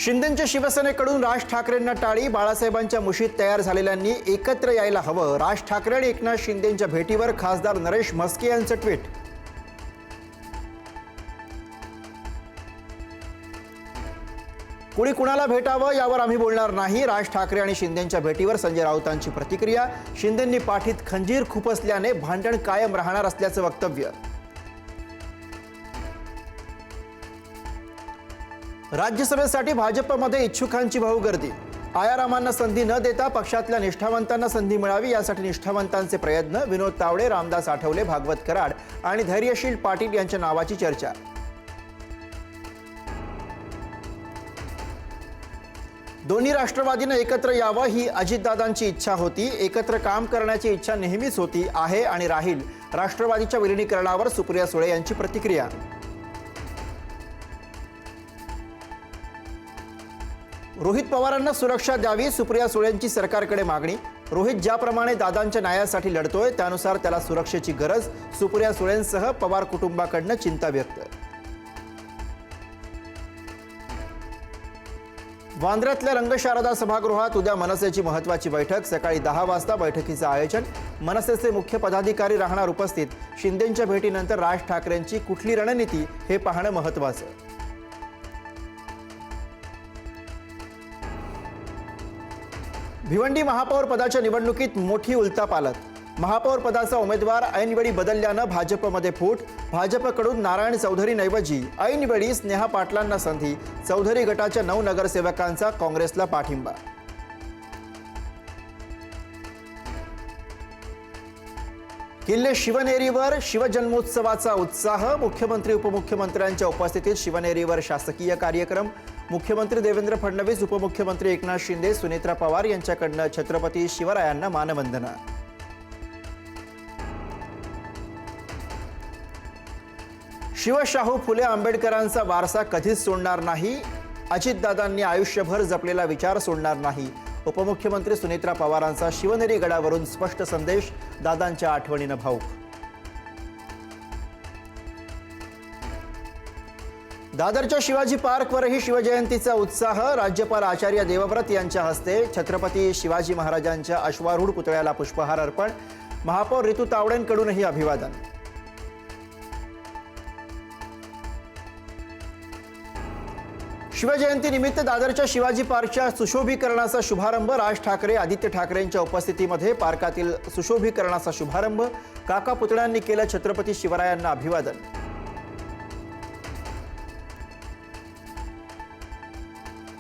शिंदेंच्या शिवसेनेकडून राज ठाकरेंना टाळी। बाळासाहेबांच्या मुशीत तयार झालेल्यांनी एकत्र यायला हवं। राज ठाकरे आणि एकनाथ शिंदेंच्या भेटीवर खासदार नरेश म्हस्के यांचं ट्विट। कुणी कुणाला भेटावं यावर आम्ही बोलणार नाही। राज ठाकरे आणि शिंदेंच्या भेटीवर संजय राऊतांची प्रतिक्रिया। शिंदेंनी पाठीत खंजीर खुपसल्याने भांडण कायम राहणार असल्याचं वक्तव्य। राज्यसभेसाठी भाजपमध्ये इच्छुकांची बहुगर्दी। आयारामांना संधी न देता पक्षातल्या निष्ठावंतांना संधी मिळावी यासाठी निष्ठावंतांचे प्रयत्न। विनोद तावडे, रामदास आठवले, भागवत कराड आणि धैर्यशील पाटील यांच्या नावाची चर्चा। दोन्ही राष्ट्रवादींना एकत्र यावं ही अजितदादांची इच्छा होती। एकत्र काम करण्याची इच्छा नेहमीच होती, आहे आणि राहील। राष्ट्रवादीच्या विलीनीकरणावर सुप्रिया सुळे यांची प्रतिक्रिया। रोहित पवारांना सुरक्षा द्यावी, सुप्रिया सुळेंची सरकारकडे मागणी। रोहित ज्याप्रमाणे दादांच्या न्यायासाठी लढतोय त्यानुसार त्याला सुरक्षेची गरज। सुप्रिया सुळेंसह पवार कुटुंबाकडून चिंता व्यक्त। वांद्र्यातल्या रंगशारदा सभागृहात उद्या मनसेची महत्त्वाची बैठक। सकाळी 10 वाजता बैठकीचं आयोजन। मनसेचे मुख्य पदाधिकारी राहणार उपस्थित। शिंदेंच्या भेटीनंतर राज ठाकरेंची कुठली रणनीती हे पाहणं महत्त्वाचं। भिवंडी महापौर पदाच्या निवडणुकीत मोठी उलथापालथ। महापौर पदाचा उमेदवार ऐनवेळी बदलल्यानं भाजपमध्ये फूट। भाजपकडून नारायण चौधरींऐवजी ऐनवेळी स्नेहा पाटलांना संधी। चौधरी गटाच्या 9 नगरसेवकांचा काँग्रेसला पाठिंबा। किल्ले शिवनेरीवर शिवजन्मोत्सवाचा उत्साह। मुख्यमंत्री उपमुख्यमंत्र्यांच्या उपस्थितीत शिवनेरीवर शासकीय कार्यक्रम। मुख्यमंत्री देवेंद्र फडणवीस, उपमुख्यमंत्री एकनाथ शिंदे, सुनेत्रा पवार यांच्याकडून छत्रपती शिवरायांना मानवंदना। शिवशाहू फुले आंबेडकरांचा वारसा कधीच सोडणार नाही। अजितदादांनी आयुष्यभर जपलेला विचार सोडणार नाही। उपमुख्यमंत्री सुनेत्रा पवारांचा शिवनेरी गडावरून स्पष्ट संदेश। दादांच्या आठवणीनं भावुक। दादरच्या शिवाजी पार्कवरही शिवजयंतीचा उत्साह। राज्यपाल आचार्य देवव्रत यांच्या हस्ते छत्रपती शिवाजी महाराजांच्या अश्वारूढ पुतळ्याला पुष्पहार अर्पण। महापौर ऋतू तावडेंकडूनही अभिवादन। शिवजयंती निमित्त दादरच्या शिवाजी पार्कच्या सुशोभीकरणाचा शुभारंभ। राज ठाकरे, आदित्य ठाकरेंच्या उपस्थितीमध्ये पार्कातील सुशोभीकरणाचा शुभारंभ। काका पुतळ्यांनी केलं छत्रपती शिवरायांना अभिवादन।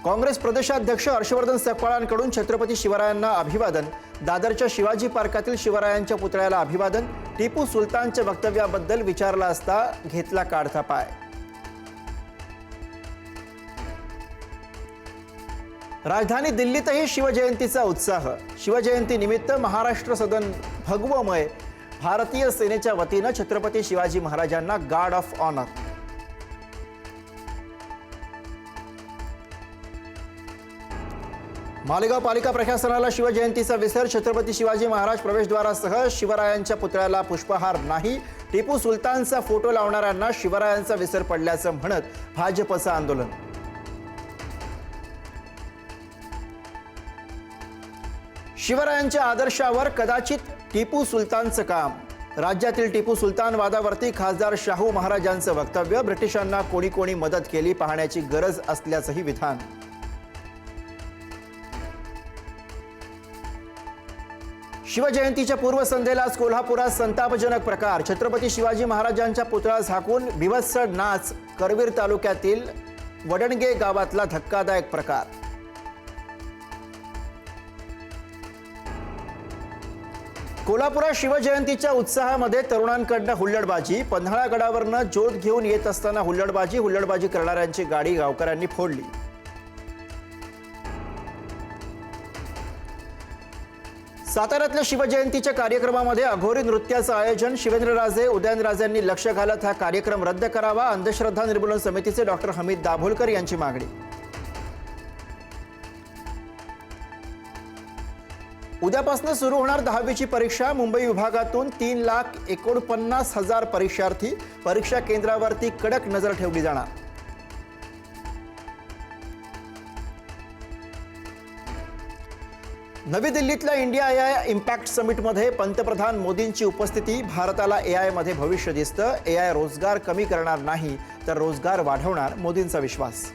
काँग्रेस प्रदेशाध्यक्ष हर्षवर्धन सकपाळांकडून छत्रपती शिवरायांना अभिवादन। दादरच्या शिवाजी पार्कातील शिवरायांच्या पुतळ्याला अभिवादन। टिपू सुलतानच्या वक्तव्याबद्दल विचारला असता घेतला काढता पाय। राजधानी दिल्लीतही शिवजयंतीचा उत्साह। शिवजयंती निमित्त महाराष्ट्र सदन भगवमय। भारतीय सेनेच्या वतीनं छत्रपती शिवाजी महाराजांना गार्ड ऑफ ऑनर। मालेगाव पालिका प्रशासनाला शिवजयंतीचा विसर। छत्रपती शिवाजी महाराज प्रवेशद्वारासह शिवरायांच्या पुतळ्याला पुष्पहार नाही। टिपू सुलतानचा फोटो लावणाऱ्यांना शिवरायांचा विसर पडल्याचं म्हणत भाजपचं आंदोलन। शिवरायांच्या आदर्शावर कदाचित टिपू सुलतानचं काम। राज्यातील टिपू सुलतान वादावरती खासदार शाहू महाराजांचं वक्तव्य। ब्रिटिशांना कोणी कोणी मदत केली पाहण्याची गरज असल्याचंही विधान। शिवजयंतीच्या पूर्वसंध्येला आज कोल्हापुरात संतापजनक प्रकार। छत्रपती शिवाजी महाराजांच्या पुतळा झाकून बीभत्स नाच। करवीर तालुक्यातील वडणगे गावातला धक्कादायक प्रकार। कोल्हापुरात शिवजयंतीच्या उत्साहामध्ये तरुणांकडनं हुल्लडबाजी। पन्हाळा गडावरनं ज्योत घेऊन येत असताना हुल्लडबाजी करणाऱ्यांची गाडी गावकऱ्यांनी फोडली। साताऱ्यातल्या शिवजयंतीच्या कार्यक्रमामध्ये अघोरी नृत्याचं आयोजन। शिवेंद्रराजे, उदयनराजेंनी लक्ष घालत हा कार्यक्रम रद्द करावा। अंधश्रद्धा निर्मूलन समितीचे डॉक्टर हमीद दाभोलकर यांची मागणी। उद्यापासून सुरू होणार 10वीची परीक्षा। मुंबई विभागातून 3,49,000 परीक्षार्थी। परीक्षा केंद्रावरती कडक नजर ठेवली जाणार। नवी दिल्लीतल्या इंडिया AI इम्पॅक्ट समिटमध्ये पंतप्रधान मोदींची उपस्थिती. भारताला AI मध्ये भविष्य दिसतं. AI रोजगार कमी करणार नाही तर रोजगार वाढवणार, मोदींचा विश्वास.